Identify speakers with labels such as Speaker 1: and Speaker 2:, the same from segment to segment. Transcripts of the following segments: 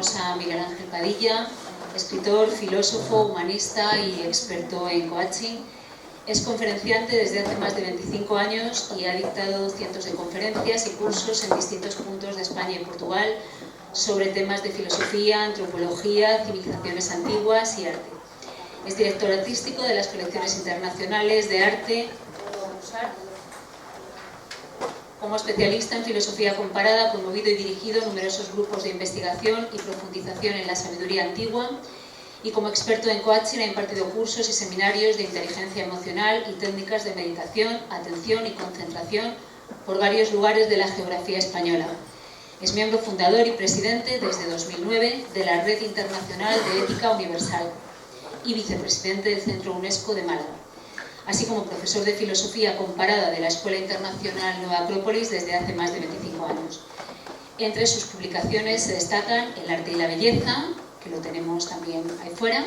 Speaker 1: tenemos a Miguel Ángel Padilla, escritor, filósofo, humanista y experto en coaching. Es conferenciante desde hace más de 25 años y ha dictado cientos de conferencias y cursos en distintos puntos de España y Portugal sobre temas de filosofía, antropología, civilizaciones antiguas y arte. Es director artístico de las colecciones internacionales de arte. Como especialista en filosofía comparada, ha promovido y dirigido numerosos grupos de investigación y profundización en la sabiduría antigua, y como experto en coaching ha impartido cursos y seminarios de inteligencia emocional y técnicas de meditación, atención y concentración por varios lugares de la geografía española. Es miembro fundador y presidente desde 2009 de la Red Internacional de Ética Universal y vicepresidente del Centro UNESCO de Málaga, así como profesor de filosofía comparada de la Escuela Internacional Nueva Acrópolis desde hace más de 25 años. Entre sus publicaciones se destacan El arte y la belleza, que lo tenemos también ahí fuera,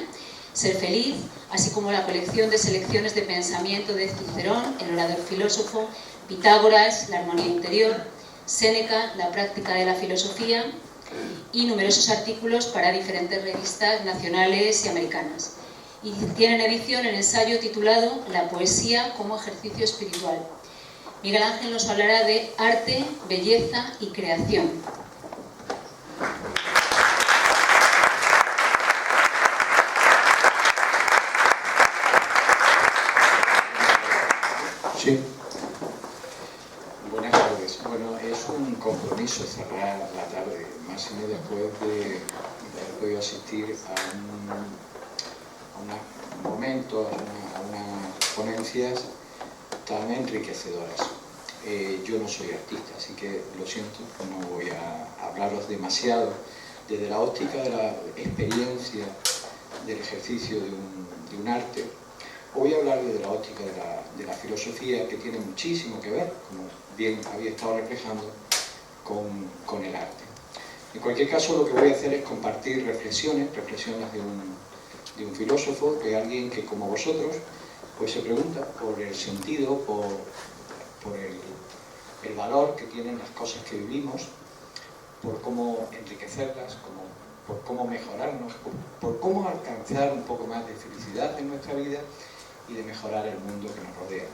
Speaker 1: Ser feliz, así como la colección de selecciones de pensamiento de Cicerón, el orador filósofo, Pitágoras, la armonía interior, Séneca, la práctica de la filosofía, y numerosos artículos para diferentes revistas nacionales y americanas. Y tiene en edición el ensayo titulado La poesía como ejercicio espiritual. Miguel Ángel nos hablará de arte, belleza y creación.
Speaker 2: Sí. Buenas tardes. Bueno, es un compromiso cerrar la tarde, más y menos después de haber podido asistir a unos momentos, a unas ponencias tan enriquecedoras. Yo no soy artista, así que lo siento, no voy a hablaros demasiado desde la óptica de la experiencia del ejercicio de un arte. Voy a hablar desde la óptica de la filosofía, que tiene muchísimo que ver, como bien había estado reflejando, con el arte. En cualquier caso, lo que voy a hacer es compartir reflexiones de un filósofo, de alguien que, como vosotros, pues se pregunta por el sentido, por el valor que tienen las cosas que vivimos, por cómo enriquecerlas, por cómo mejorarnos, por cómo alcanzar un poco más de felicidad en nuestra vida y de mejorar el mundo que nos rodea.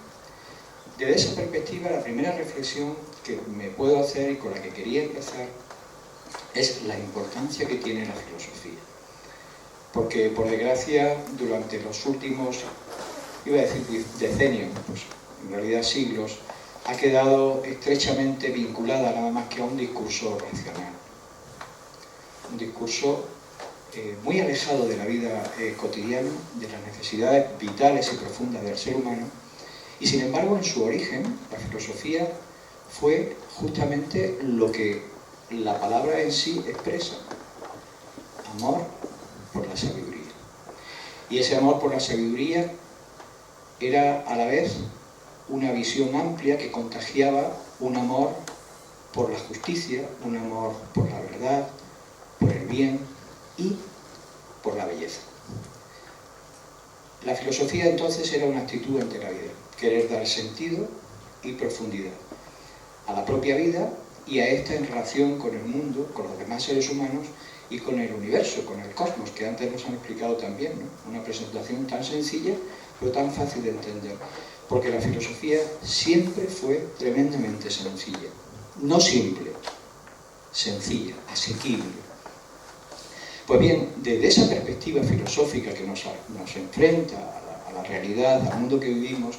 Speaker 2: Desde esa perspectiva, la primera reflexión que me puedo hacer y con la que quería empezar es la importancia que tiene la filosofía. Porque, por desgracia, durante los últimos, iba a decir decenios, pues en realidad siglos, ha quedado estrechamente vinculada nada más que a un discurso racional. Un discurso muy alejado de la vida cotidiana, de las necesidades vitales y profundas del ser humano, y sin embargo en su origen la filosofía fue justamente lo que la palabra en sí expresa: amor por la sabiduría. Y ese amor por la sabiduría era a la vez una visión amplia que contagiaba un amor por la justicia, un amor por la verdad, por el bien y por la belleza. La filosofía entonces era una actitud ante la vida, querer dar sentido y profundidad a la propia vida y a esta en relación con el mundo, con los demás seres humanos y con el universo, con el cosmos, que antes nos han explicado también, ¿no? Una presentación tan sencilla pero tan fácil de entender, porque la filosofía siempre fue tremendamente sencilla, no simple, sencilla, asequible. Pues bien, desde esa perspectiva filosófica que nos enfrenta a la realidad, al mundo que vivimos,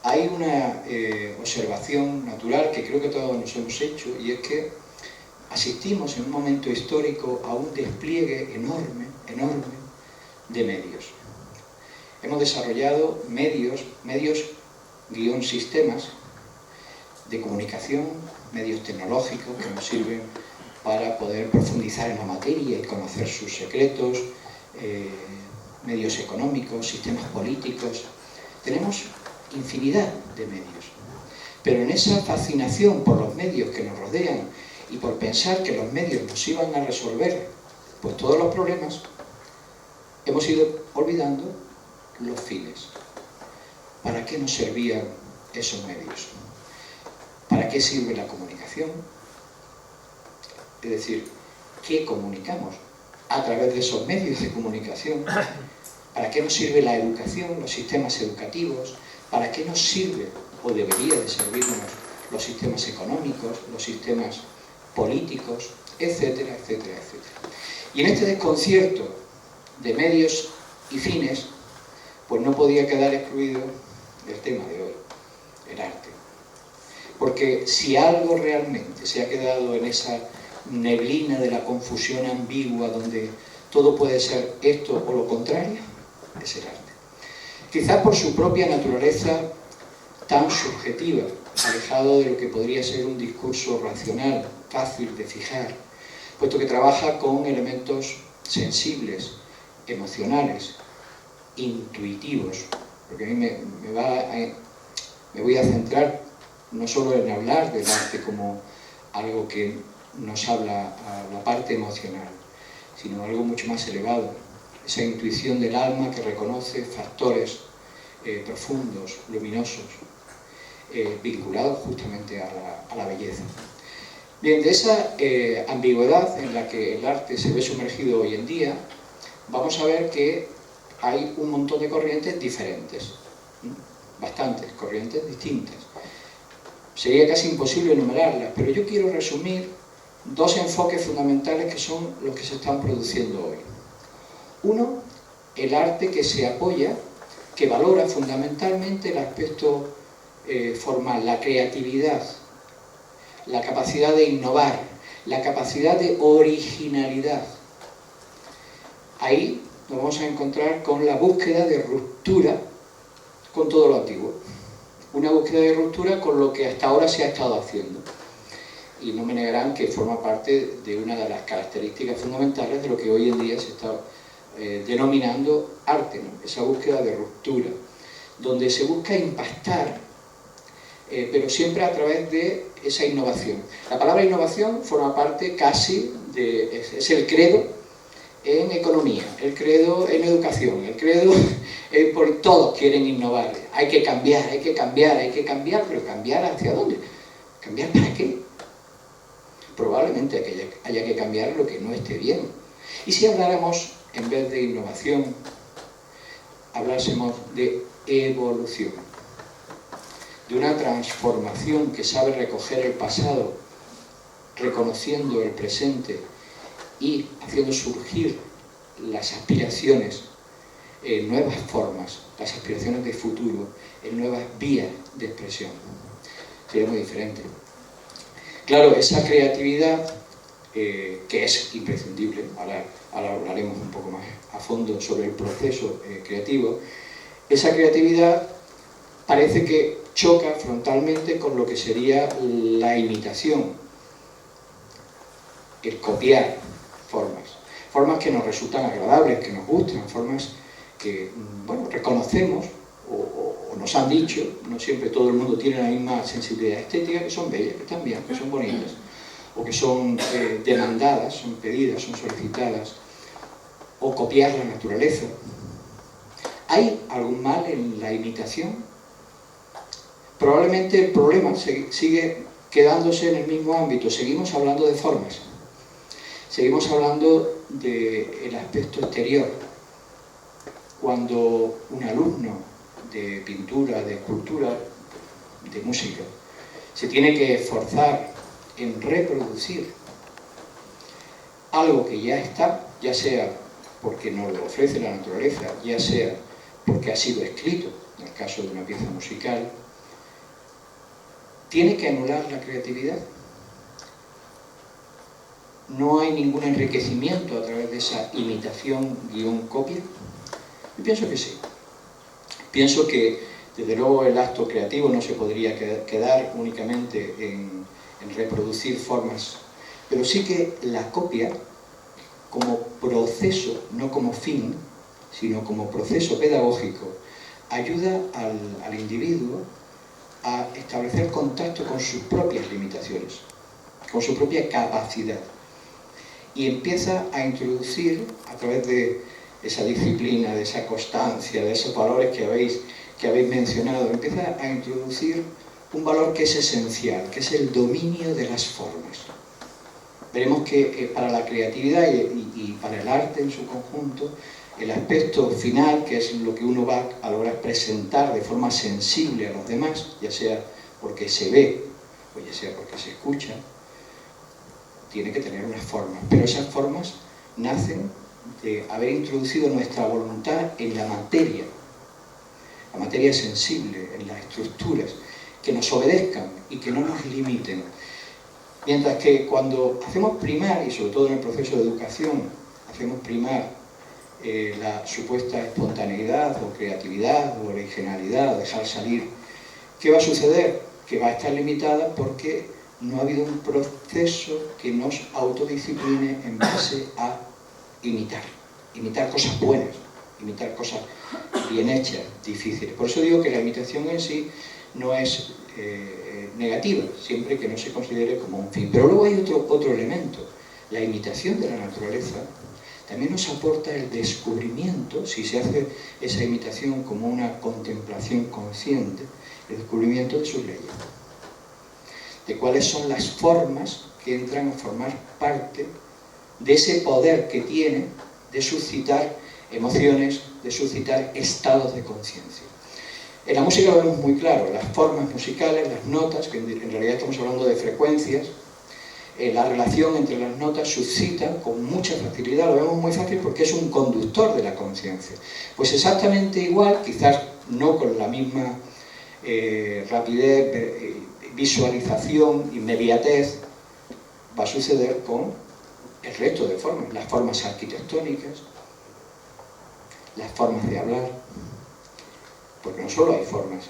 Speaker 2: hay una observación natural que creo que todos nos hemos hecho, y es que asistimos en un momento histórico a un despliegue enorme de medios. Hemos desarrollado medios guión sistemas de comunicación, medios tecnológicos que nos sirven para poder profundizar en la materia y conocer sus secretos, medios económicos, sistemas políticos. Tenemos infinidad de medios. Pero en esa fascinación por los medios que nos rodean y por pensar que los medios nos iban a resolver pues todos los problemas, hemos ido olvidando los fines. ¿Para qué nos servían esos medios? ¿Para qué sirve la comunicación? Es decir, qué comunicamos a través de esos medios de comunicación, para qué nos sirve la educación, los sistemas educativos, para qué nos sirve o debería de servirnos los sistemas económicos, los sistemas políticos, etcétera, etcétera, etcétera. Y en este desconcierto de medios y fines, pues no podía quedar excluido el tema de hoy, el arte. Porque si algo realmente se ha quedado en esa neblina de la confusión ambigua donde todo puede ser esto o lo contrario, es el arte. Quizás por su propia naturaleza tan subjetiva, alejado de lo que podría ser un discurso racional, fácil de fijar, puesto que trabaja con elementos sensibles, emocionales, intuitivos, porque a mí me voy a centrar no solo en hablar del arte como algo que nos habla a la parte emocional, sino algo mucho más elevado, esa intuición del alma que reconoce factores profundos, luminosos, vinculados justamente a la belleza. Bien, de esa ambigüedad en la que el arte se ve sumergido hoy en día, vamos a ver que hay un montón de corrientes diferentes, bastantes corrientes distintas. Sería casi imposible enumerarlas, pero yo quiero resumir dos enfoques fundamentales que son los que se están produciendo hoy. Uno, el arte que se apoya, que valora fundamentalmente el aspecto formal, la creatividad, la capacidad de innovar, la capacidad de originalidad. Ahí nos vamos a encontrar con la búsqueda de ruptura con todo lo antiguo. Una búsqueda de ruptura con lo que hasta ahora se ha estado haciendo. Y no me negarán que forma parte de una de las características fundamentales de lo que hoy en día se está denominando arte, ¿no? Esa búsqueda de ruptura, donde se busca impactar, pero siempre a través de esa innovación. La palabra innovación forma parte casi es el credo en economía, el credo en educación, el credo por todos quieren innovar. Hay que cambiar, hay que cambiar, hay que cambiar, pero ¿cambiar hacia dónde? ¿Cambiar para qué? Probablemente haya que cambiar lo que no esté bien. Y si habláramos, en vez de innovación, hablásemos de evolución, de una transformación que sabe recoger el pasado, reconociendo el presente y haciendo surgir las aspiraciones en nuevas formas, las aspiraciones de futuro, en nuevas vías de expresión. Sería muy diferente. Claro, esa creatividad que es imprescindible, ahora hablaremos un poco más a fondo sobre el proceso creativo, esa creatividad parece que choca frontalmente con lo que sería la imitación, el copiar formas que nos resultan agradables, que nos gustan, formas que, bueno, reconocemos o nos han dicho, no siempre todo el mundo tiene la misma sensibilidad estética, que son bellas, que están bien, que son bonitas, o que son demandadas, son pedidas, son solicitadas, o copiar la naturaleza. ¿Hay algún mal en la imitación? Probablemente el problema sigue quedándose en el mismo ámbito. Seguimos hablando de formas, seguimos hablando del aspecto exterior. Cuando un alumno de pintura, de escultura, de música, se tiene que esforzar en reproducir algo que ya está, ya sea porque nos lo ofrece la naturaleza, ya sea porque ha sido escrito, en el caso de una pieza musical, tiene que anular la creatividad. ¿No hay ningún enriquecimiento a través de esa imitación-copia? Yo pienso que sí. Pienso que, desde luego, el acto creativo no se podría quedar únicamente en reproducir formas, pero sí que la copia, como proceso, no como fin, sino como proceso pedagógico, ayuda al individuo a establecer contacto con sus propias limitaciones, con su propia capacidad, y empieza a introducir, a través de esa disciplina, de esa constancia, de esos valores que habéis mencionado, empieza a introducir un valor que es esencial, que es el dominio de las formas. veremos que para la creatividad y para el arte en su conjunto, el aspecto final, que es lo que uno va a lograr presentar de forma sensible a los demás, ya sea porque se ve o ya sea porque se escucha, tiene que tener unas formas, pero esas formas nacen de haber introducido nuestra voluntad en la materia sensible, en las estructuras, que nos obedezcan y que no nos limiten. Mientras que cuando hacemos primar, y sobre todo en el proceso de educación, hacemos primar la supuesta espontaneidad o creatividad o originalidad, dejar salir, ¿qué va a suceder? Que va a estar limitada porque no ha habido un proceso que nos autodiscipline en base a imitar cosas buenas, imitar cosas bien hechas, difíciles. Por eso digo que la imitación en sí no es negativa, siempre que no se considere como un fin. Pero luego hay otro elemento. La imitación de la naturaleza también nos aporta el descubrimiento, si se hace esa imitación como una contemplación consciente, el descubrimiento de sus leyes, de cuáles son las formas que entran a formar parte de ese poder que tiene de suscitar emociones, de suscitar estados de conciencia. En la música lo vemos muy claro, las formas musicales, las notas, que en realidad estamos hablando de frecuencias, la relación entre las notas suscita con mucha facilidad, lo vemos muy fácil porque es un conductor de la conciencia. Pues exactamente igual, quizás no con la misma rapidez, visualización, inmediatez, va a suceder con el resto de formas, las formas arquitectónicas, las formas de hablar, porque no solo hay formas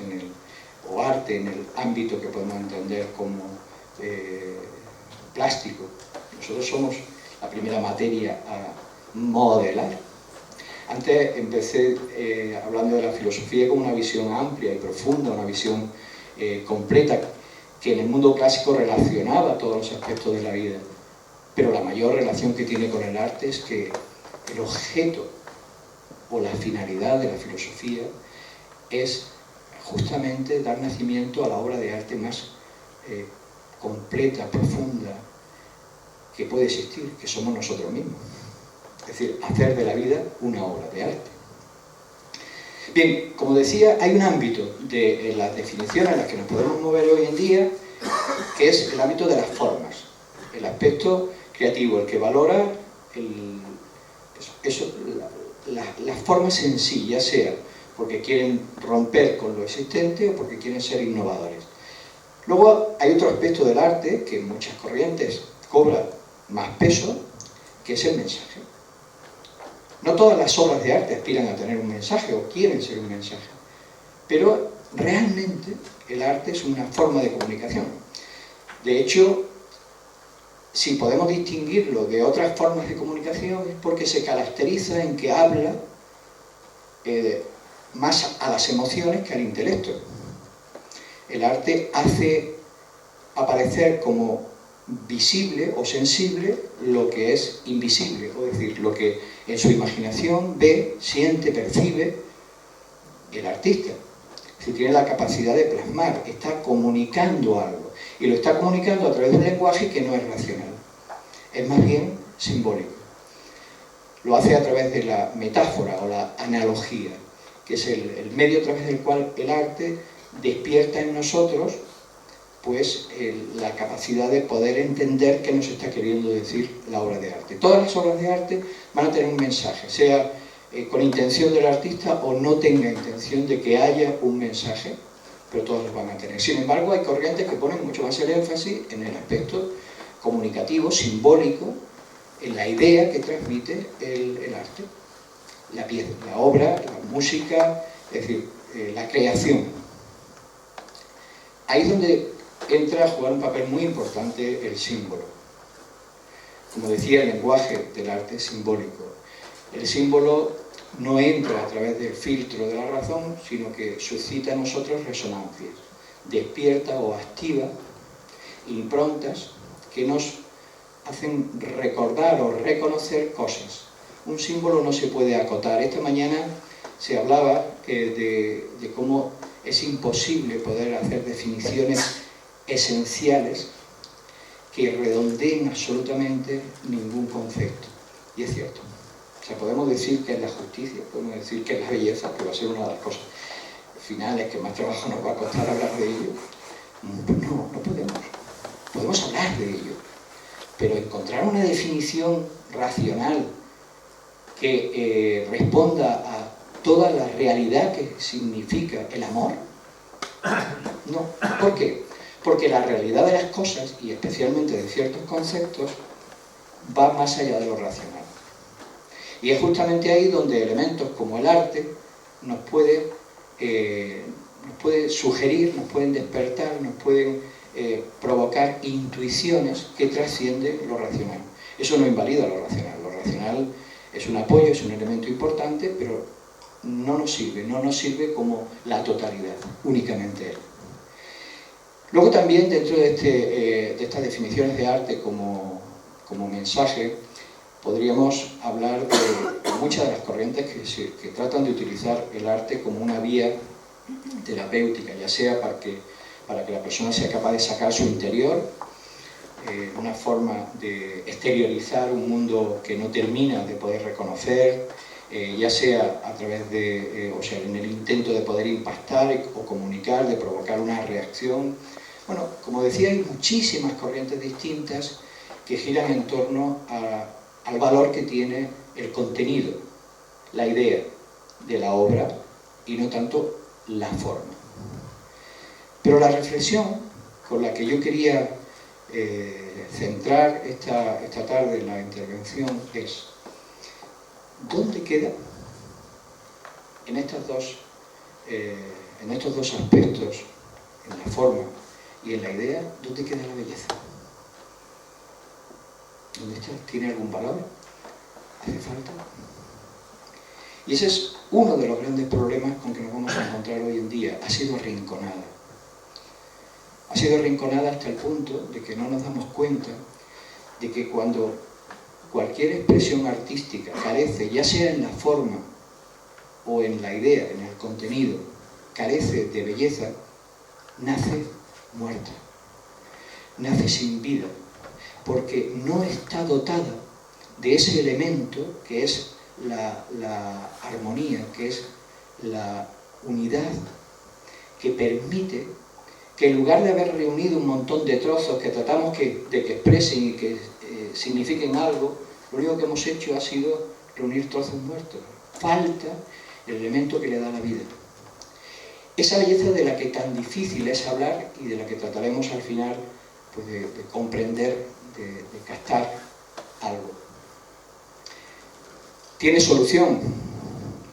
Speaker 2: o arte en el ámbito que podemos entender como plástico. Nosotros somos la primera materia a modelar. Antes empecé hablando de la filosofía como una visión amplia y profunda, una visión completa, que en el mundo clásico relacionaba todos los aspectos de la vida. Pero la mayor relación que tiene con el arte es que el objeto o la finalidad de la filosofía es justamente dar nacimiento a la obra de arte más completa, profunda, que puede existir, que somos nosotros mismos. Es decir, hacer de la vida una obra de arte. Bien, como decía, hay un ámbito de las definiciones en las que nos podemos mover hoy en día, que es el ámbito de las formas, el aspecto creativo, el que valora las formas en sí, ya sea porque quieren romper con lo existente o porque quieren ser innovadores. Luego hay otro aspecto del arte que en muchas corrientes cobra más peso, que es el mensaje. No todas las obras de arte aspiran a tener un mensaje o quieren ser un mensaje, pero realmente el arte es una forma de comunicación. De hecho, si podemos distinguirlo de otras formas de comunicación es porque se caracteriza en que habla más a las emociones que al intelecto. El arte hace aparecer como visible o sensible lo que es invisible, es decir, lo que en su imaginación ve, siente, percibe el artista. Si tiene la capacidad de plasmar, está comunicando algo, y lo está comunicando a través de un lenguaje que no es racional, es más bien simbólico. Lo hace a través de la metáfora o la analogía, que es el medio a través del cual el arte despierta en nosotros pues la capacidad de poder entender qué nos está queriendo decir la obra de arte. Todas las obras de arte van a tener un mensaje, sea con intención del artista o no tenga intención de que haya un mensaje, pero todas los van a tener. Sin embargo, hay corrientes que ponen mucho más el énfasis en el aspecto comunicativo, simbólico, en la idea que transmite el arte, la pieza, la obra, la música, es decir, la creación. Ahí es donde entra a jugar un papel muy importante el símbolo. Como decía, el lenguaje del arte es simbólico. El símbolo no entra a través del filtro de la razón, sino que suscita en nosotros resonancias, despierta o activa improntas que nos hacen recordar o reconocer cosas. Un símbolo no se puede acotar. Esta mañana se hablaba de cómo es imposible poder hacer definiciones esenciales que redondeen absolutamente ningún concepto. Y es cierto. O sea, podemos decir que es la justicia, podemos decir que es la belleza, que va a ser una de las cosas finales que más trabajo nos va a costar hablar de ello. No, no podemos. Podemos hablar de ello. Pero encontrar una definición racional que responda a toda la realidad que significa el amor, no. ¿Por qué? Porque la realidad de las cosas, y especialmente de ciertos conceptos, va más allá de lo racional. Y es justamente ahí donde elementos como el arte nos puede sugerir, nos pueden despertar, nos pueden provocar intuiciones que trascienden lo racional. Eso no invalida lo racional. Lo racional es un apoyo, es un elemento importante, pero no nos sirve como la totalidad, únicamente él. Luego también dentro de estas definiciones de arte como mensaje, podríamos hablar de muchas de las corrientes que tratan de utilizar el arte como una vía terapéutica, ya sea para que la persona sea capaz de sacar su interior, una forma de exteriorizar un mundo que no termina de poder reconocer, ya sea a través de, o sea, en el intento de poder impactar o comunicar, de provocar una reacción. Bueno, como decía, hay muchísimas corrientes distintas que giran en torno al valor que tiene el contenido, la idea de la obra y no tanto la forma. Pero la reflexión con la que yo quería centrar esta tarde en la intervención es: ¿dónde queda en estos dos aspectos, en la forma y en la idea, dónde queda la belleza? ¿Dónde está? ¿Tiene algún valor? ¿Hace falta? Y ese es uno de los grandes problemas con que nos vamos a encontrar hoy en día. Ha sido arrinconada. Ha sido arrinconada hasta el punto de que no nos damos cuenta de que cuando cualquier expresión artística carece, ya sea en la forma o en la idea, en el contenido, carece de belleza, nace muerta, nace sin vida, porque no está dotada de ese elemento que es la armonía, que es la unidad, que permite que en lugar de haber reunido un montón de trozos que tratamos de que expresen y que signifiquen algo, lo único que hemos hecho ha sido reunir trozos muertos. Falta el elemento que le da la vida. Esa belleza de la que tan difícil es hablar y de la que trataremos al final pues de comprender, de captar algo. ¿Tiene solución?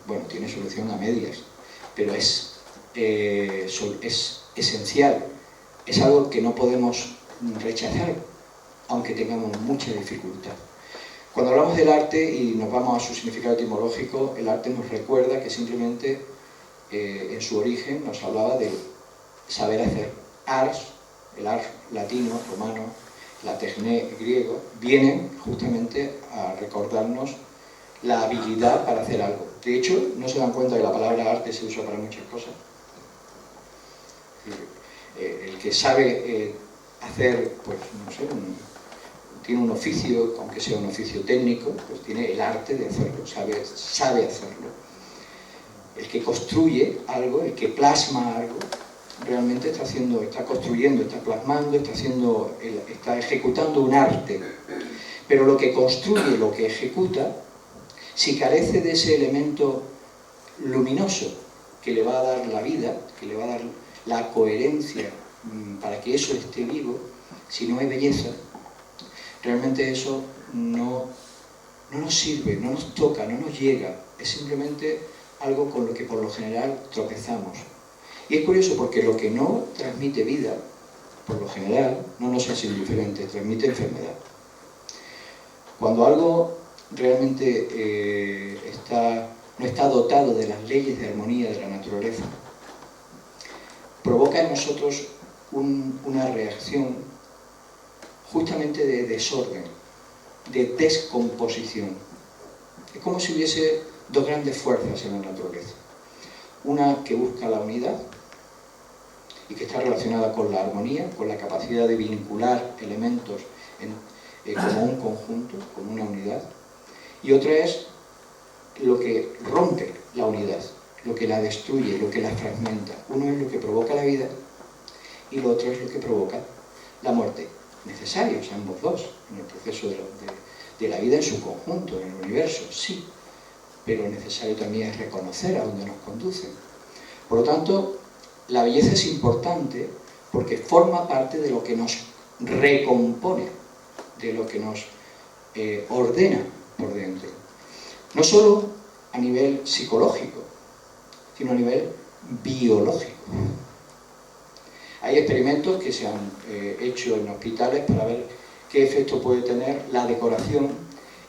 Speaker 2: Bueno, tiene solución a medias, pero es esencial. Es algo que no podemos rechazar, aunque tengamos mucha dificultad. Cuando hablamos del arte y nos vamos a su significado etimológico, el arte nos recuerda que simplemente en su origen nos hablaba del saber hacer. Ars, el ars latino, romano, la techné griego, vienen justamente a recordarnos la habilidad para hacer algo. De hecho, no se dan cuenta que la palabra arte se usa para muchas cosas. El que sabe hacer, pues no sé, tiene un oficio, aunque sea un oficio técnico, pues tiene el arte de hacerlo, sabe hacerlo. El que construye algo, el que plasma algo, realmente está construyendo, está plasmando, está ejecutando un arte. Pero lo que construye, lo que ejecuta, si carece de ese elemento luminoso que le va a dar la vida, que le va a dar la coherencia para que eso esté vivo, si no hay belleza, realmente eso no nos sirve, no nos toca, no nos llega. Es simplemente algo con lo que por lo general tropezamos. Y es curioso porque lo que no transmite vida, por lo general, no nos es indiferente, transmite enfermedad. Cuando algo realmente no está dotado de las leyes de armonía de la naturaleza, provoca en nosotros una reacción justamente de desorden, de descomposición. Es como si hubiese dos grandes fuerzas en la naturaleza. Una que busca la unidad y que está relacionada con la armonía, con la capacidad de vincular elementos como un conjunto, como una unidad. Y otra es lo que rompe la unidad, lo que la destruye, lo que la fragmenta. Uno es lo que provoca la vida y lo otro es lo que provoca la muerte. Necesarios ambos dos en el proceso de la vida en su conjunto, en el universo, sí, pero necesario también es reconocer a dónde nos conducen. Por lo tanto, la belleza es importante porque forma parte de lo que nos recompone, de lo que nos ordena por dentro. No solo a nivel psicológico, sino a nivel biológico. Hay experimentos que se han hecho en hospitales para ver qué efecto puede tener la decoración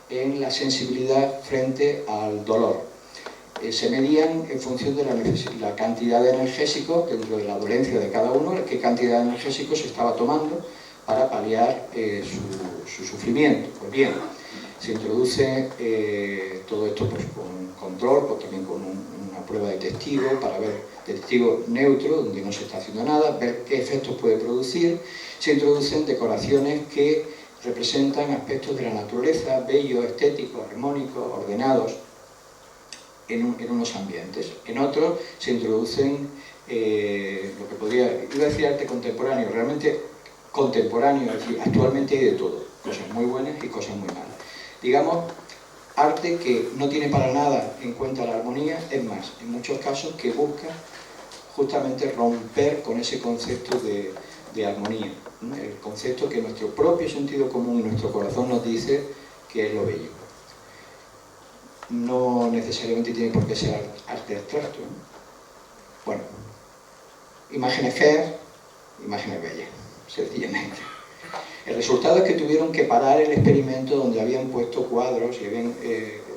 Speaker 2: en la sensibilidad frente al dolor. Se medían en función de la cantidad de analgésicos dentro de la dolencia de cada uno, qué cantidad de analgésicos se estaba tomando para paliar su sufrimiento. Pues bien, se introduce todo esto pues, con control, pues, también con una prueba de testigo, para ver de testigo neutro, donde no se está haciendo nada, ver qué efectos puede producir. Se introducen decoraciones que representan aspectos de la naturaleza, bellos, estéticos, armónicos, ordenados, en unos ambientes. En otros se introducen lo que podría, iba a decir arte contemporáneo, realmente contemporáneo, es decir, actualmente hay de todo, cosas muy buenas y cosas muy malas. Digamos, arte que no tiene para nada en cuenta la armonía, es más, en muchos casos que busca justamente romper con ese concepto de armonía, ¿no? El concepto que nuestro propio sentido común y nuestro corazón nos dice que es lo bello. No necesariamente tiene por qué ser arte abstracto, ¿no? Bueno, imágenes feas, imágenes bellas, sencillamente. El resultado es que tuvieron que parar el experimento donde habían puesto cuadros y habían,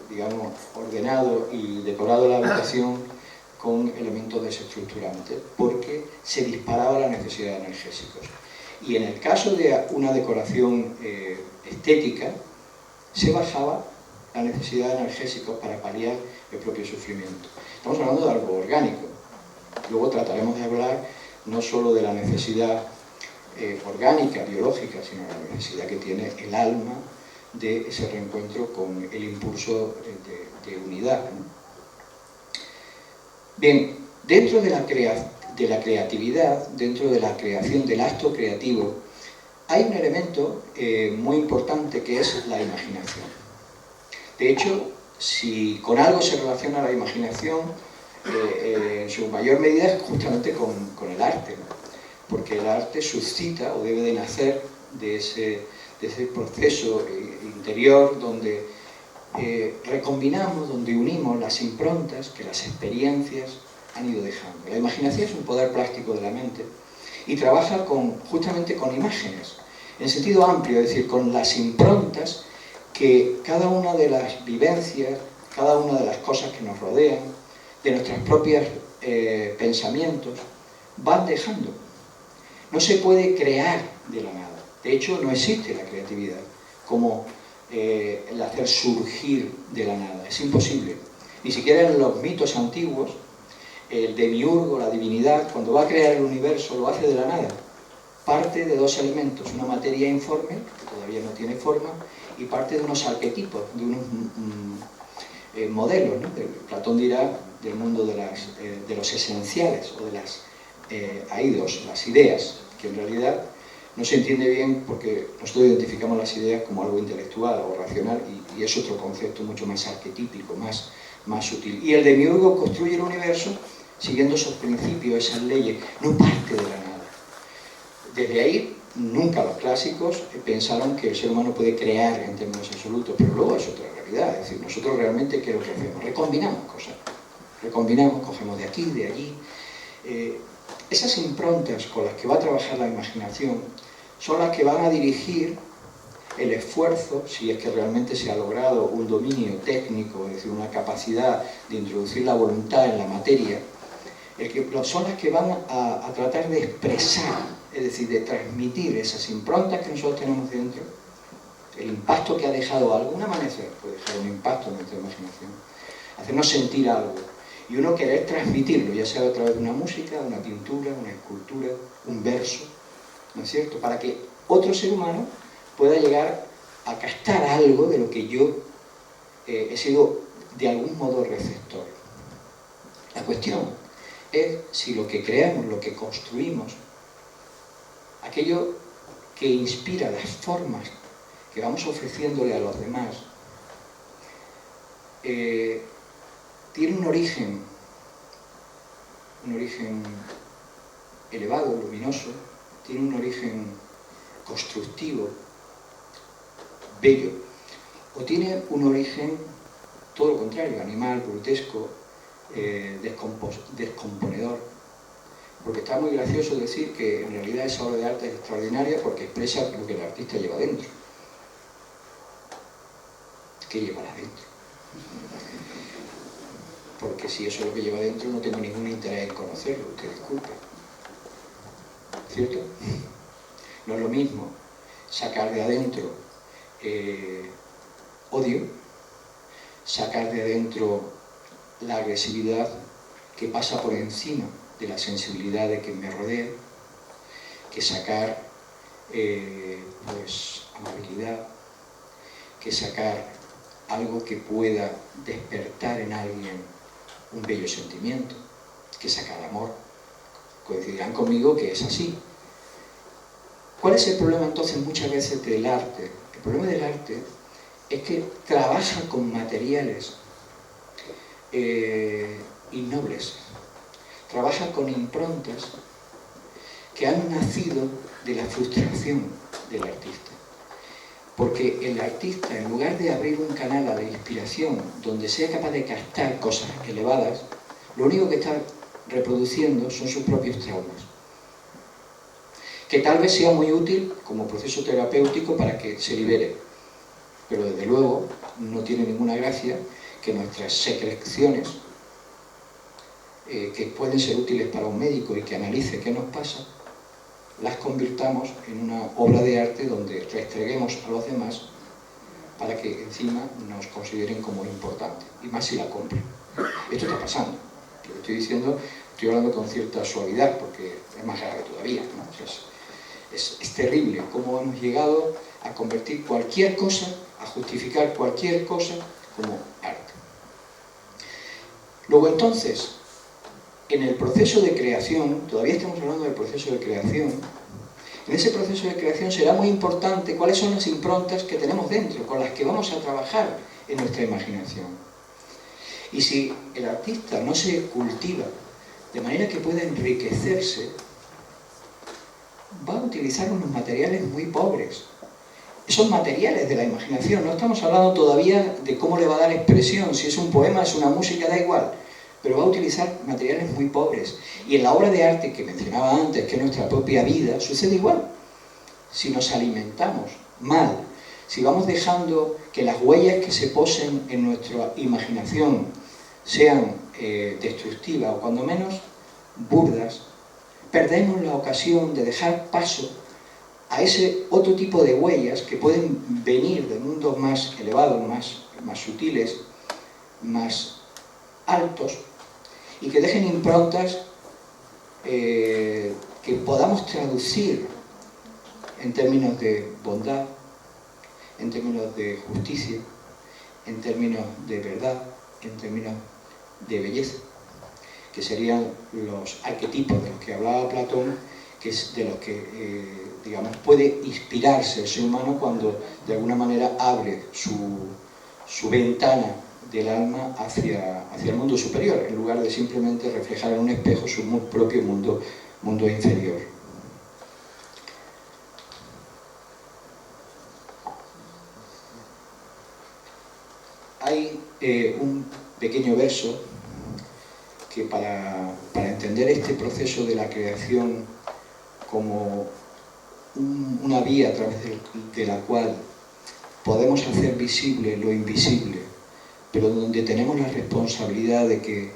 Speaker 2: digamos, ordenado y decorado la habitación con elementos desestructurantes, porque se disparaba la necesidad de analgésicos. Y en el caso de una decoración estética, se bajaba la necesidad de analgésicos para paliar el propio sufrimiento. Estamos hablando de algo orgánico. Luego trataremos de hablar no solo de la necesidad orgánica, biológica, sino la necesidad que tiene el alma de ese reencuentro con el impulso de unidad, ¿no? Bien, dentro de la creatividad, dentro de la creación del acto creativo, hay un elemento muy importante que es la imaginación. De hecho, si con algo se relaciona la imaginación, en su mayor medida es justamente con el arte, ¿no? Porque el arte suscita o debe de nacer de ese proceso interior donde recombinamos, donde unimos las improntas que las experiencias han ido dejando. La imaginación es un poder plástico de la mente y trabaja justamente con imágenes, en sentido amplio, es decir, con las improntas que cada una de las vivencias, cada una de las cosas que nos rodean, de nuestros propios pensamientos, van dejando. No se puede crear de la nada. De hecho, no existe la creatividad como el hacer surgir de la nada. Es imposible. Ni siquiera en los mitos antiguos, el demiurgo, la divinidad, cuando va a crear el universo, lo hace de la nada. Parte de dos elementos, una materia informe, que todavía no tiene forma, y parte de unos arquetipos, de unos modelos, ¿no? Platón dirá del mundo de los esenciales, o de las aidos, las ideas, que en realidad no se entiende bien porque nosotros identificamos las ideas como algo intelectual o racional y es otro concepto mucho más arquetípico, más sutil. Y el demiurgo construye el universo siguiendo esos principios, esas leyes, no parte de la nada. Desde ahí, nunca los clásicos pensaron que el ser humano puede crear en términos absolutos, pero luego es otra realidad. Es decir, nosotros realmente, ¿qué es lo que hacemos? Recombinamos cosas. Recombinamos, cogemos de aquí, de allí. Esas improntas con las que va a trabajar la imaginación son las que van a dirigir el esfuerzo, si es que realmente se ha logrado un dominio técnico, es decir, una capacidad de introducir la voluntad en la materia, son las que van a tratar de expresar, es decir, de transmitir esas improntas que nosotros tenemos dentro, el impacto que ha dejado algún amanecer, puede dejar un impacto en nuestra imaginación, hacernos sentir algo. y uno querer transmitirlo, ya sea a través de una música, una pintura, una escultura, un verso, ¿no es cierto?, para que otro ser humano pueda llegar a captar algo de lo que yo he sido de algún modo receptor. La cuestión es si lo que creamos, lo que construimos, aquello que inspira las formas que vamos ofreciéndole a los demás, tiene un origen elevado, luminoso, tiene un origen constructivo, bello, o tiene un origen todo lo contrario, animal, brutesco, descomponedor. Porque está muy gracioso decir que en realidad esa obra de arte es extraordinaria porque expresa lo que el artista lleva dentro. ¿Qué llevará dentro? Porque si eso es lo que lleva dentro, no tengo ningún interés en conocerlo, que disculpe. ¿Cierto? No es lo mismo sacar de adentro odio, sacar de adentro la agresividad que pasa por encima de la sensibilidad de quien me rodea, que sacar pues amabilidad, que sacar algo que pueda despertar en alguien un bello sentimiento, que sacar amor. Coincidirán conmigo que es así. ¿Cuál es el problema entonces muchas veces del arte? El problema del arte es que trabaja con materiales innobles, trabaja con improntas que han nacido de la frustración del artista. Porque el artista, en lugar de abrir un canal a la inspiración donde sea capaz de captar cosas elevadas, lo único que está reproduciendo son sus propios traumas. Que tal vez sea muy útil como proceso terapéutico para que se libere, pero desde luego no tiene ninguna gracia que nuestras secreciones, que pueden ser útiles para un médico y que analice qué nos pasa, las convirtamos en una obra de arte donde restreguemos a los demás para que encima nos consideren como importante, y más si la compran. Esto está pasando. Lo que estoy diciendo, estoy hablando con cierta suavidad porque es más grave todavía, ¿no? O sea, es terrible cómo hemos llegado a convertir cualquier cosa, a justificar cualquier cosa como arte. Luego entonces, en el proceso de creación, todavía estamos hablando del proceso de creación, en ese proceso de creación será muy importante cuáles son las improntas que tenemos dentro, con las que vamos a trabajar en nuestra imaginación. Y si el artista no se cultiva de manera que pueda enriquecerse, va a utilizar unos materiales muy pobres. Esos materiales de la imaginación, no estamos hablando todavía de cómo le va a dar expresión, si es un poema, es una música, da igual, pero va a utilizar materiales muy pobres. Y en la obra de arte que mencionaba antes, que es nuestra propia vida, sucede igual. Si nos alimentamos mal, si vamos dejando que las huellas que se posen en nuestra imaginación sean destructivas o cuando menos burdas, perdemos la ocasión de dejar paso a ese otro tipo de huellas que pueden venir de mundos más elevados, más sutiles, más altos, y que dejen improntas que podamos traducir en términos de bondad, en términos de justicia, en términos de verdad, en términos de belleza, que serían los arquetipos de los que hablaba Platón, que es de los que, digamos, puede inspirarse el ser humano cuando de alguna manera abre su ventana del alma hacia el mundo superior, en lugar de simplemente reflejar en un espejo su propio mundo inferior. Hay un pequeño verso que para entender este proceso de la creación como una vía a través de la cual podemos hacer visible lo invisible, pero donde tenemos la responsabilidad de que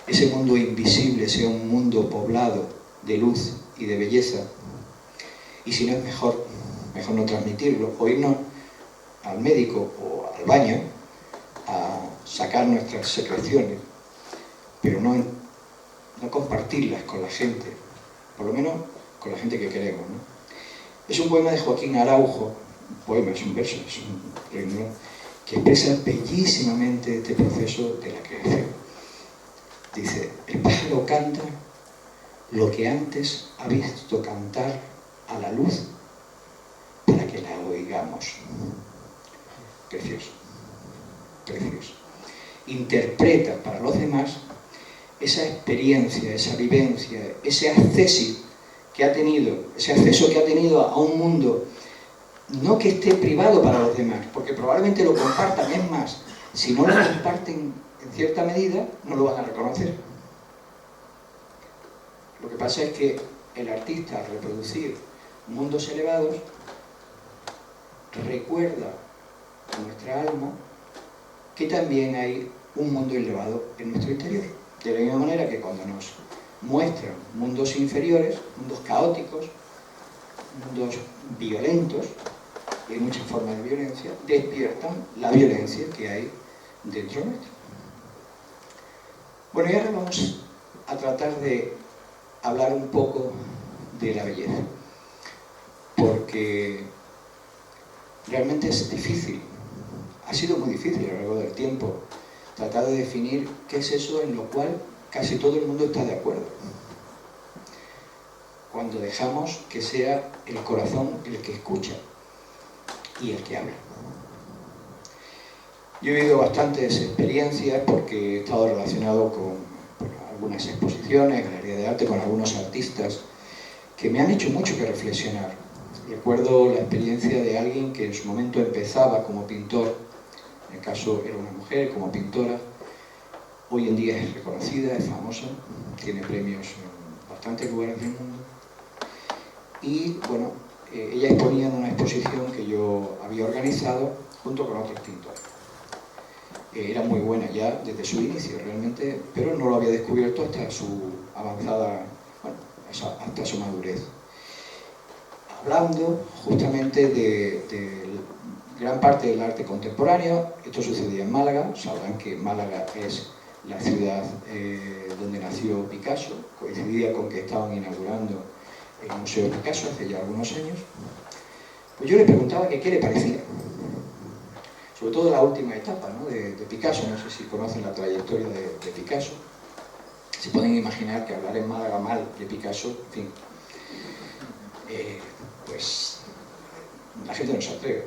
Speaker 2: ese mundo invisible sea un mundo poblado de luz y de belleza, y si no es mejor no transmitirlo, o irnos al médico o al baño a sacar nuestras secreciones, pero no compartirlas con la gente, por lo menos con la gente que queremos, ¿no? Es un poema de Joaquín Araujo, un poema, es un verso, es un renglón, que expresa bellísimamente este proceso de la creación. Dice: el pájaro canta lo que antes ha visto cantar a la luz para que la oigamos. Precioso, precioso. Interpreta para los demás esa experiencia, esa vivencia, ese acceso que ha tenido a un mundo, no que esté privado para los demás, porque probablemente lo compartan, es más, si no lo comparten en cierta medida, no lo van a reconocer. Lo que pasa es que el artista, al reproducir mundos elevados, recuerda a nuestra alma que también hay un mundo elevado en nuestro interior. De la misma manera que cuando nos muestran mundos inferiores, mundos caóticos, mundos violentos, y hay muchas formas de violencia, despiertan la violencia que hay dentro nuestro. Bueno, y ahora vamos a tratar de hablar un poco de la belleza, porque realmente es difícil, ha sido muy difícil a lo largo del tiempo tratar de definir qué es eso en lo cual casi todo el mundo está de acuerdo. Cuando dejamos que sea el corazón el que escucha y el que habla. Yo he vivido bastantes experiencias porque he estado relacionado con algunas exposiciones, galerías de arte, con algunos artistas que me han hecho mucho que reflexionar. Recuerdo la experiencia de alguien que en su momento empezaba como pintor, en el caso era una mujer como pintora, hoy en día es reconocida, es famosa, tiene premios en bastantes lugares del mundo, y bueno, ella exponía en una exposición que yo había organizado junto con otros pintores. Era muy buena ya desde su inicio realmente, pero no lo había descubierto hasta su avanzada, bueno, hasta su madurez. Hablando justamente de gran parte del arte contemporáneo, esto sucedía en Málaga, sabrán que Málaga es la ciudad donde nació Picasso, coincidía con que estaban inaugurando el Museo de Picasso hace ya algunos años. Pues yo le preguntaba que qué le parecía, sobre todo la última etapa, ¿no?, de Picasso. No sé si conocen la trayectoria de Picasso, se pueden imaginar que hablar en Málaga mal de Picasso, en fin, pues la gente no se atreve.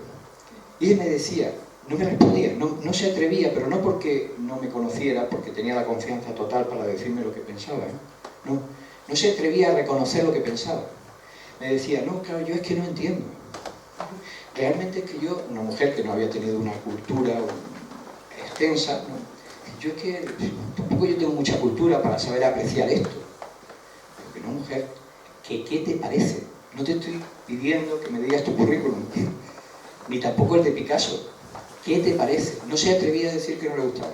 Speaker 2: Y él me decía, no me respondía, no se atrevía, pero no porque no me conociera, porque tenía la confianza total para decirme lo que pensaba, ¿eh? No se atrevía a reconocer lo que pensaba. Me decía, no, claro, yo es que no entiendo. Realmente es que yo, una mujer que no había tenido una cultura extensa, ¿no?, yo es que tampoco yo tengo mucha cultura para saber apreciar esto. Pero que no, mujer, que ¿qué te parece? No te estoy pidiendo que me digas tu currículum, ni tampoco el de Picasso. ¿Qué te parece? No se atrevía a decir que no le gustaba.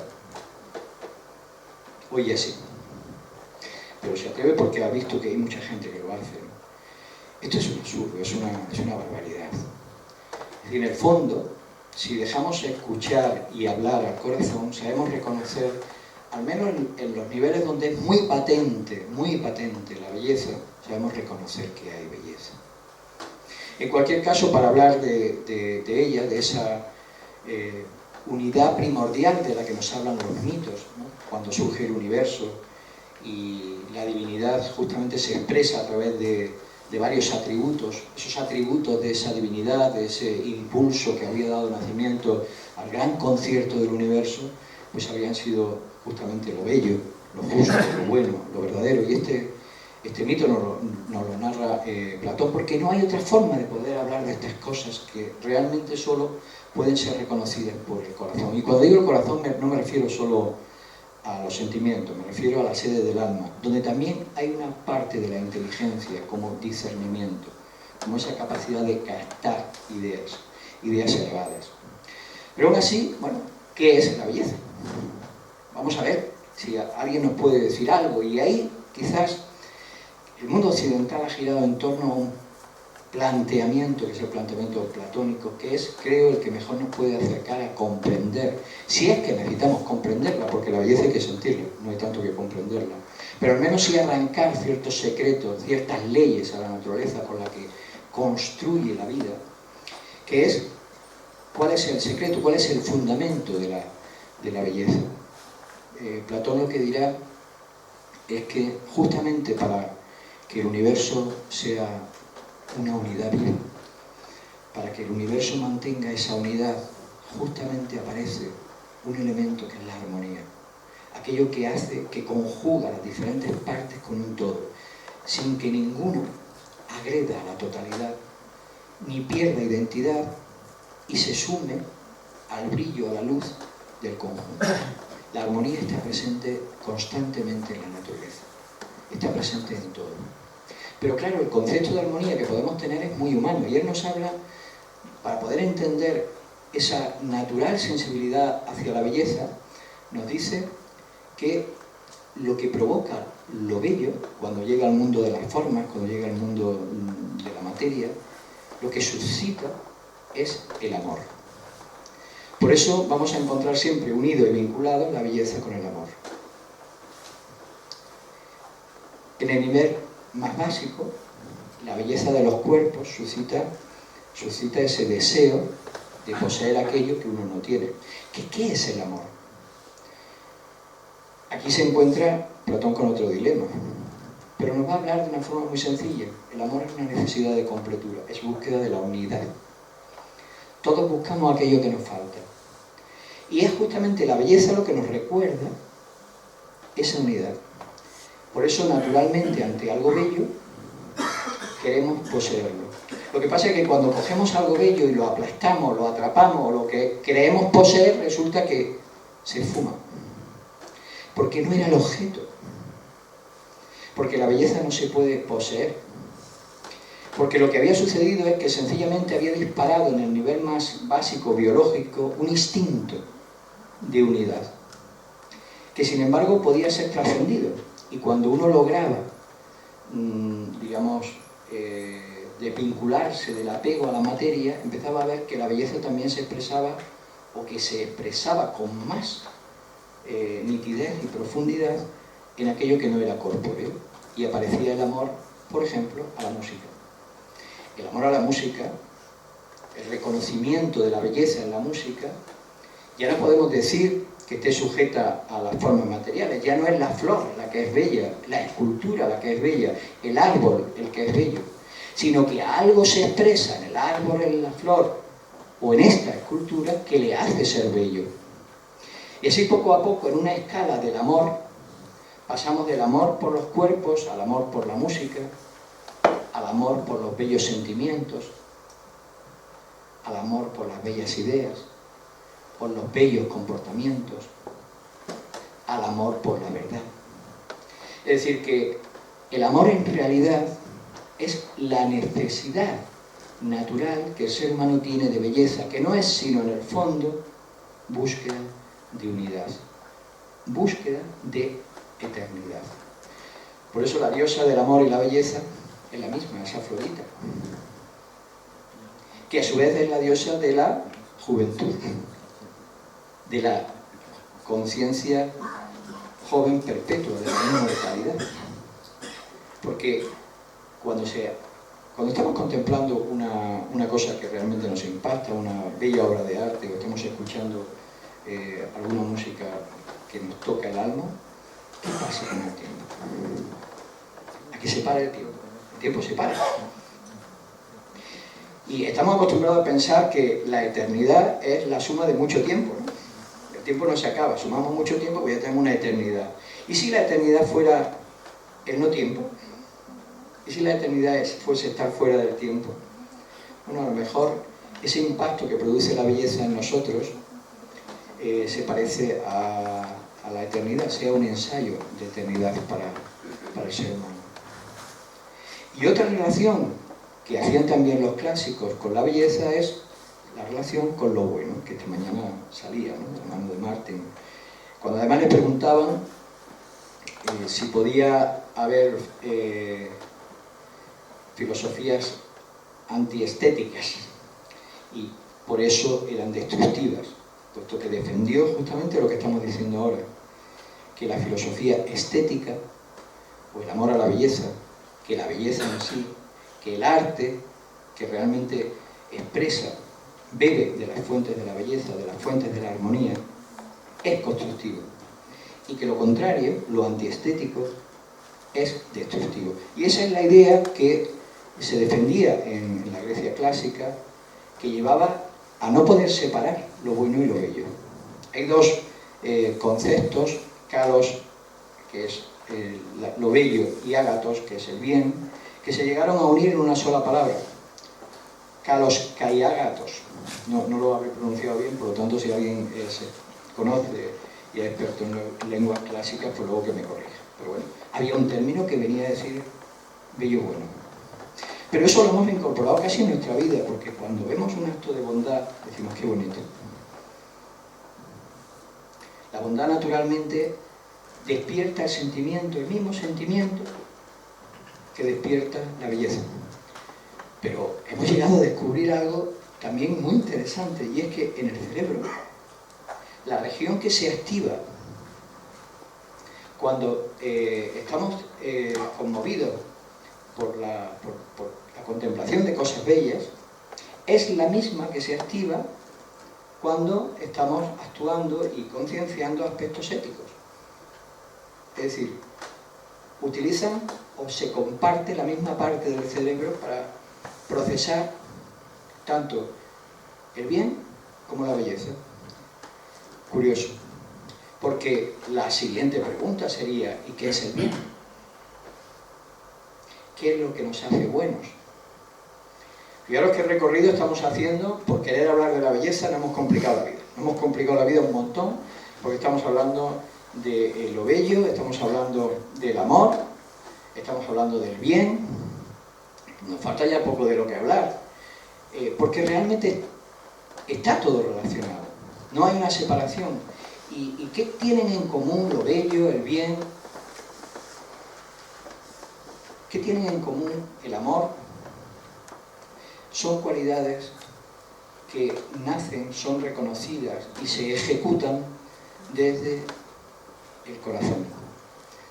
Speaker 2: Hoy ya sí. Pero se atreve porque ha visto que hay mucha gente que lo hace, ¿no? Esto es un absurdo, es una barbaridad. Es decir, en el fondo, si dejamos escuchar y hablar al corazón, sabemos reconocer, al menos en los niveles donde es muy patente la belleza, sabemos reconocer que hay belleza. En cualquier caso, para hablar de ella, de esa unidad primordial de la que nos hablan los mitos, ¿no?, cuando surge el universo y la divinidad justamente se expresa a través de varios atributos, esos atributos de esa divinidad, de ese impulso que había dado nacimiento al gran concierto del universo, pues habían sido justamente lo bello, lo justo, lo bueno, lo verdadero. Y este mito nos lo narra Platón, porque no hay otra forma de poder hablar de estas cosas que realmente solo pueden ser reconocidas por el corazón. Y cuando digo el corazón no me refiero solo a los sentimientos, me refiero a la sede del alma, donde también hay una parte de la inteligencia como discernimiento, como esa capacidad de captar ideas elevadas. Pero aún así, bueno, ¿qué es la belleza? Vamos a ver si alguien nos puede decir algo, y ahí quizás el mundo occidental ha girado en torno a un planteamiento, que es el planteamiento platónico, que es, creo, el que mejor nos puede acercar a comprender, si es que necesitamos comprenderla, porque la belleza hay que sentirla, no hay tanto que comprenderla, pero al menos sí arrancar ciertos secretos, ciertas leyes a la naturaleza con la que construye la vida, que es cuál es el secreto, cuál es el fundamento de la belleza. Platón lo que dirá es que justamente para que el universo sea una unidad viva, para que el universo mantenga esa unidad, justamente aparece un elemento que es la armonía, aquello que hace, que conjuga las diferentes partes con un todo, sin que ninguno agreda a la totalidad, ni pierda identidad y se sume al brillo, a la luz del conjunto. La armonía está presente constantemente en la naturaleza, está presente en todo. Pero claro, el concepto de armonía que podemos tener es muy humano, y él nos habla, para poder entender esa natural sensibilidad hacia la belleza, nos dice que lo que provoca lo bello, cuando llega al mundo de las formas, cuando llega al mundo de la materia, lo que suscita es el amor. Por eso vamos a encontrar siempre unido y vinculado la belleza con el amor. En el nivel más básico, la belleza de los cuerpos suscita ese deseo de poseer aquello que uno no tiene. ¿Qué es el amor? Aquí se encuentra Platón con otro dilema, pero nos va a hablar de una forma muy sencilla. El amor es una necesidad de completura, es búsqueda de la unidad. Todos buscamos aquello que nos falta. Y es justamente la belleza lo que nos recuerda esa unidad. Por eso, naturalmente, ante algo bello, queremos poseerlo. Lo que pasa es que cuando cogemos algo bello y lo aplastamos, lo atrapamos, o lo que creemos poseer, resulta que se esfuma. Porque no era el objeto. Porque la belleza no se puede poseer. Porque lo que había sucedido es que sencillamente había disparado en el nivel más básico, biológico, un instinto de unidad, que sin embargo podía ser trascendido. Y cuando uno lograba, digamos, desvincularse del apego a la materia, empezaba a ver que la belleza también se expresaba, o que se expresaba con más nitidez y profundidad en aquello que no era corpóreo. Y aparecía el amor, por ejemplo, a la música. El amor a la música, el reconocimiento de la belleza en la música, ya no podemos decir que esté sujeta a las formas materiales, ya no es la flor la que es bella, la escultura la que es bella, el árbol el que es bello, sino que algo se expresa en el árbol, en la flor o en esta escultura que le hace ser bello. Y así poco a poco, en una escala del amor, pasamos del amor por los cuerpos al amor por la música, al amor por los bellos sentimientos, al amor por las bellas ideas, por los bellos comportamientos, al amor por la verdad. Es decir, que el amor en realidad es la necesidad natural que el ser humano tiene de belleza, que no es sino en el fondo búsqueda de unidad, búsqueda de eternidad. Por eso la diosa del amor y la belleza es la misma, es Afrodita, que a su vez es la diosa de la juventud, de la conciencia joven perpetua, de la inmortalidad. Porque cuando estamos contemplando una cosa que realmente nos impacta, una bella obra de arte, o estamos escuchando alguna música que nos toca el alma, ¿qué pasa con el tiempo? ¿A qué se para el tiempo? El tiempo se para. Y estamos acostumbrados a pensar que la eternidad es la suma de mucho tiempo, ¿no? El tiempo no se acaba, sumamos mucho tiempo, pues ya tenemos una eternidad. ¿Y si la eternidad fuera el no tiempo? ¿Y si la eternidad fuese estar fuera del tiempo? Bueno, a lo mejor ese impacto que produce la belleza en nosotros se parece a la eternidad, sea un ensayo de eternidad para el ser humano. Y otra relación que hacían también los clásicos con la belleza es la relación con lo bueno, que esta mañana salía, ¿no?, de la mano de Martin. Cuando además le preguntaban si podía haber filosofías antiestéticas y por eso eran destructivas, puesto que defendió justamente lo que estamos diciendo ahora, que la filosofía estética, o el amor a la belleza, que la belleza en sí, que el arte, que realmente expresa, bebe de las fuentes de la belleza, de las fuentes de la armonía, es constructivo. Y que lo contrario, lo antiestético, es destructivo. Y esa es la idea que se defendía en la Grecia clásica, que llevaba a no poder separar lo bueno y lo bello. Hay dos conceptos, kalos, que es lo bello, y ágatos, que es el bien, que se llegaron a unir en una sola palabra. Kalos kai ágatos. No lo habré pronunciado bien, por lo tanto, si alguien conoce y es experto en lenguas clásicas, pues luego que me corrija. Pero bueno, había un término que venía a decir bello bueno. Pero eso lo hemos incorporado casi en nuestra vida, porque cuando vemos un acto de bondad, decimos qué bonito. La bondad naturalmente despierta el sentimiento, el mismo sentimiento que despierta la belleza. Pero hemos llegado a descubrir algo también muy interesante, y es que en el cerebro, la región que se activa cuando estamos conmovidos por la contemplación de cosas bellas, es la misma que se activa cuando estamos actuando y concienciando aspectos éticos. Es decir, utilizan o se comparte la misma parte del cerebro para procesar tanto el bien como la belleza. Curioso, porque la siguiente pregunta sería, ¿y qué es el bien? ¿Qué es lo que nos hace buenos? Fijaros qué recorrido estamos haciendo. Por querer hablar de la belleza nos hemos complicado la vida. Nos hemos complicado la vida un montón, porque estamos hablando de lo bello, estamos hablando del amor, estamos hablando del bien. Nos falta ya poco de lo que hablar, porque realmente está todo relacionado. No hay una separación. ¿Y qué tienen en común lo bello, el bien? ¿Qué tienen en común el amor? Son cualidades que nacen, son reconocidas y se ejecutan desde el corazón.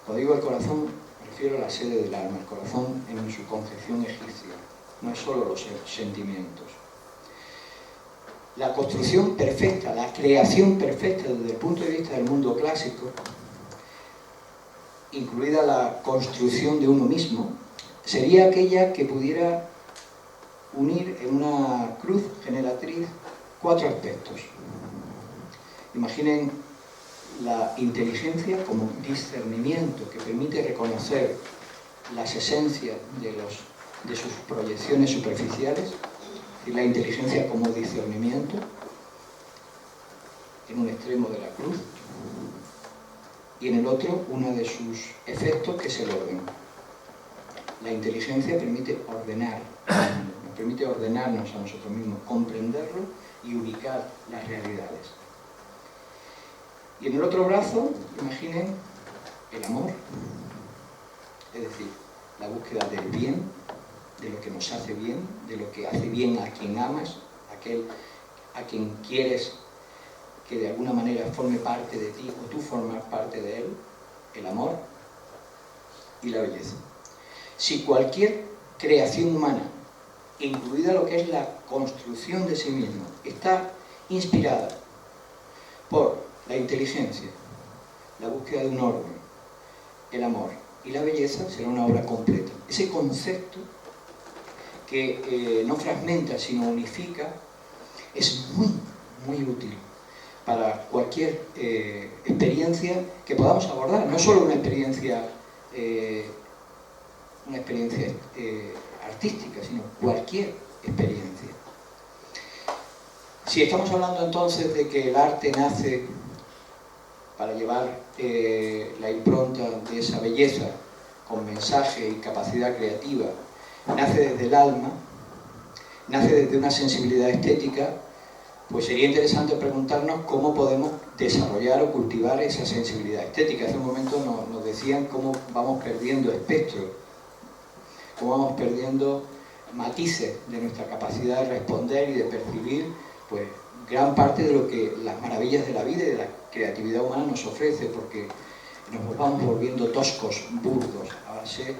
Speaker 2: Cuando digo el corazón, me refiero a la sede del alma, el corazón en su concepción egipcia, no es solo los sentimientos. La construcción perfecta, la creación perfecta desde el punto de vista del mundo clásico, incluida la construcción de uno mismo, sería aquella que pudiera unir en una cruz generatriz 4 aspectos. Imaginen la inteligencia como discernimiento que permite reconocer las esencias de sus proyecciones superficiales, y la inteligencia como discernimiento en un extremo de la cruz, y en el otro uno de sus efectos, que es el orden. La inteligencia permite ordenar, nos permite ordenarnos a nosotros mismos, comprenderlo y ubicar las realidades. Y en el otro brazo, imaginen el amor, es decir, la búsqueda del bien, de lo que nos hace bien, de lo que hace bien a quien amas, a quien quieres que de alguna manera forme parte de ti o tú formas parte de él, el amor y la belleza. Si cualquier creación humana, incluida lo que es la construcción de sí mismo, está inspirada por la inteligencia, la búsqueda de un orden, el amor y la belleza, será una obra completa. Ese concepto que no fragmenta sino unifica es muy, muy útil para cualquier experiencia que podamos abordar, no solo una experiencia artística, sino cualquier experiencia. Si estamos hablando entonces de que el arte nace para llevar la impronta de esa belleza con mensaje y capacidad creativa, nace desde el alma, nace desde una sensibilidad estética, pues sería interesante preguntarnos cómo podemos desarrollar o cultivar esa sensibilidad estética. Hace un momento nos decían cómo vamos perdiendo espectro, cómo vamos perdiendo matices de nuestra capacidad de responder y de percibir pues gran parte de lo que las maravillas de la vida y de la creatividad humana nos ofrece, porque nos vamos volviendo toscos, burdos, a base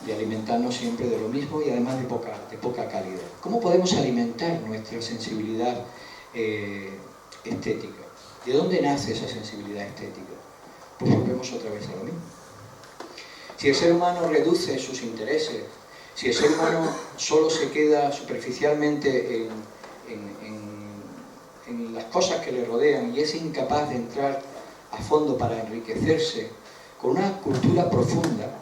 Speaker 2: de alimentarnos siempre de lo mismo y además de poca calidad. ¿Cómo podemos alimentar nuestra sensibilidad estética? ¿De dónde nace esa sensibilidad estética? Pues volvemos otra vez a lo mismo. Si el ser humano reduce sus intereses, si el ser humano solo se queda superficialmente en las cosas que le rodean y es incapaz de entrar a fondo para enriquecerse con una cultura profunda,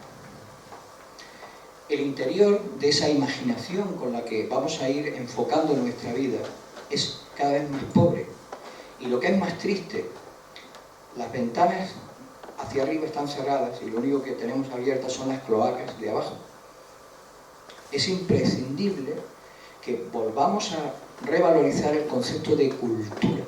Speaker 2: el interior de esa imaginación con la que vamos a ir enfocando nuestra vida es cada vez más pobre. Y lo que es más triste, las ventanas hacia arriba están cerradas y lo único que tenemos abiertas son las cloacas de abajo. Es imprescindible que volvamos a revalorizar el concepto de cultura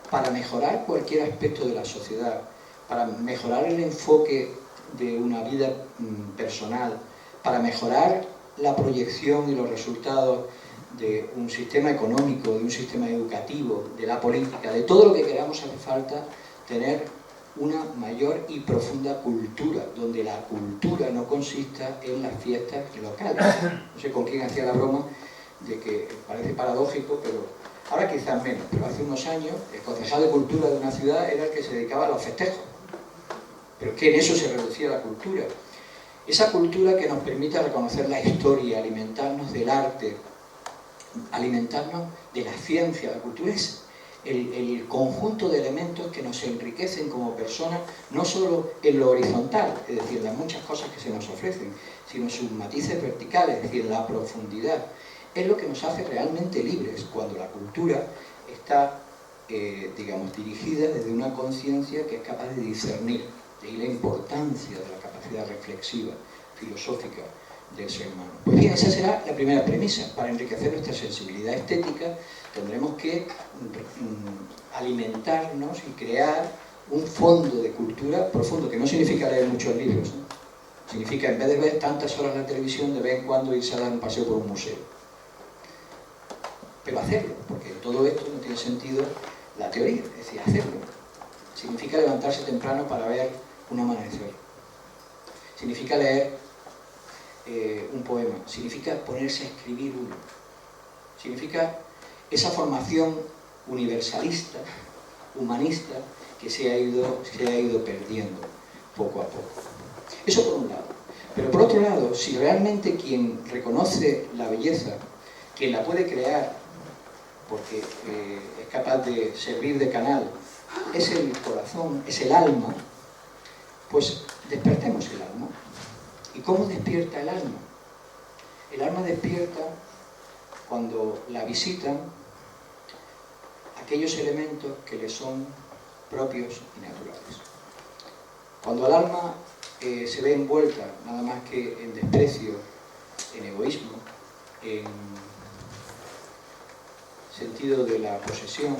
Speaker 2: para mejorar cualquier aspecto de la sociedad, para mejorar el enfoque de una vida personal, para mejorar la proyección y los resultados de un sistema económico, de un sistema educativo, de la política, de todo lo que queramos. Hace falta tener una mayor y profunda cultura, donde la cultura no consista en las fiestas locales. No sé con quién hacía la broma de que parece paradójico, pero ahora quizás menos, pero hace unos años el concejal de cultura de una ciudad era el que se dedicaba a los festejos. Pero que en eso se reducía la cultura. Esa cultura que nos permite reconocer la historia, alimentarnos del arte, alimentarnos de la ciencia. La cultura es el conjunto de elementos que nos enriquecen como personas, no solo en lo horizontal, es decir, en las muchas cosas que se nos ofrecen, sino en sus matices verticales, es decir, en la profundidad. Es lo que nos hace realmente libres, cuando la cultura está, digamos, dirigida desde una conciencia que es capaz de discernir. De ahí la importancia de la capacidad reflexiva, filosófica del ser humano. Pues bien, esa será la primera premisa. Para enriquecer nuestra sensibilidad estética tendremos que alimentarnos y crear un fondo de cultura profundo, que no significa leer muchos libros, ¿no? Significa, en vez de ver tantas horas la televisión, de vez en cuando irse a dar un paseo por un museo. Pero hacerlo, porque todo esto no tiene sentido la teoría, es decir, hacerlo. Significa levantarse temprano para ver un amanecer. Significa leer un poema. Significa ponerse a escribir uno. Significa esa formación universalista, humanista, que se ha ido perdiendo poco a poco. Eso por un lado. Pero por otro lado, si realmente quien reconoce la belleza, quien la puede crear, porque es capaz de servir de canal, es el corazón, es el alma, pues despertemos el alma. ¿Y cómo despierta el alma? El alma despierta cuando la visitan aquellos elementos que le son propios y naturales. Cuando el alma se ve envuelta nada más que en desprecio, en egoísmo, en sentido de la posesión,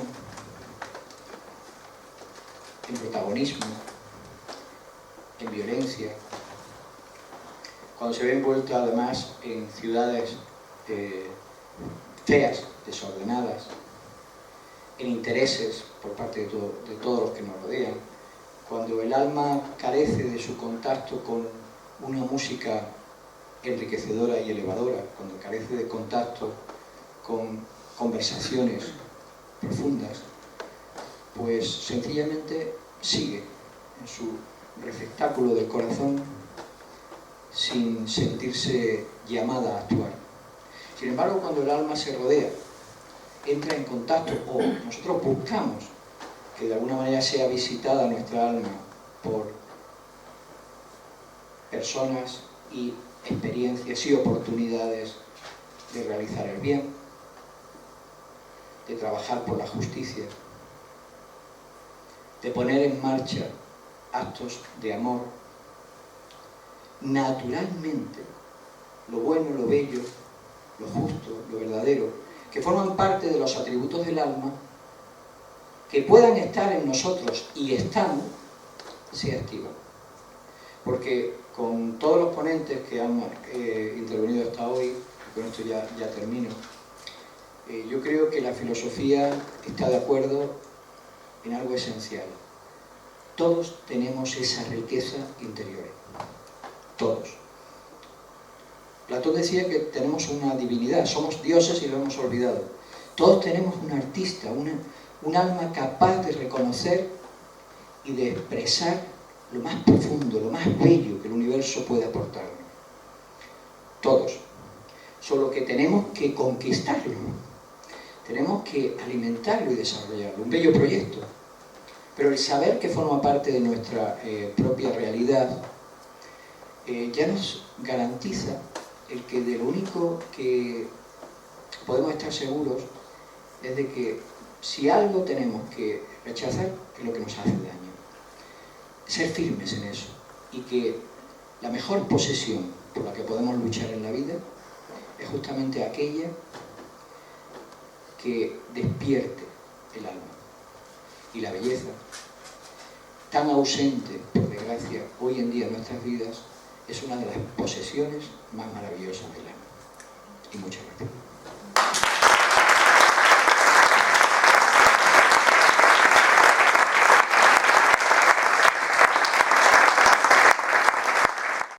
Speaker 2: en protagonismo, en violencia, cuando se ve envuelta además en ciudades feas, desordenadas, en intereses por parte de todos los que nos rodean, cuando el alma carece de su contacto con una música enriquecedora y elevadora, cuando carece de contacto con conversaciones profundas, pues sencillamente sigue en su receptáculo del corazón sin sentirse llamada a actuar. Sin embargo, cuando el alma se rodea, entra en contacto, o nosotros buscamos que de alguna manera sea visitada nuestra alma por personas y experiencias y oportunidades de realizar el bien, de trabajar por la justicia, de poner en marcha actos de amor, naturalmente lo bueno, lo bello, lo justo, lo verdadero, que forman parte de los atributos del alma, que puedan estar en nosotros y están, se activan. Porque con todos los ponentes que han intervenido hasta hoy, con esto ya termino, yo creo que la filosofía está de acuerdo en algo esencial. Todos tenemos esa riqueza interior. Todos. Platón decía que tenemos una divinidad, somos dioses y lo hemos olvidado. Todos tenemos un artista, un alma capaz de reconocer y de expresar lo más profundo, lo más bello que el universo puede aportarnos. Todos. Solo que tenemos que conquistarlo. Tenemos que alimentarlo y desarrollarlo. Un bello proyecto. Pero el saber que forma parte de nuestra propia realidad ya nos garantiza el que de lo único que podemos estar seguros es de que si algo tenemos que rechazar es lo que nos hace daño. Ser firmes en eso y que la mejor posesión por la que podemos luchar en la vida es justamente aquella que despierte el alma. Y la belleza, tan ausente, por desgracia, hoy en día en nuestras vidas, es una de las posesiones más maravillosas del alma. Y muchas gracias.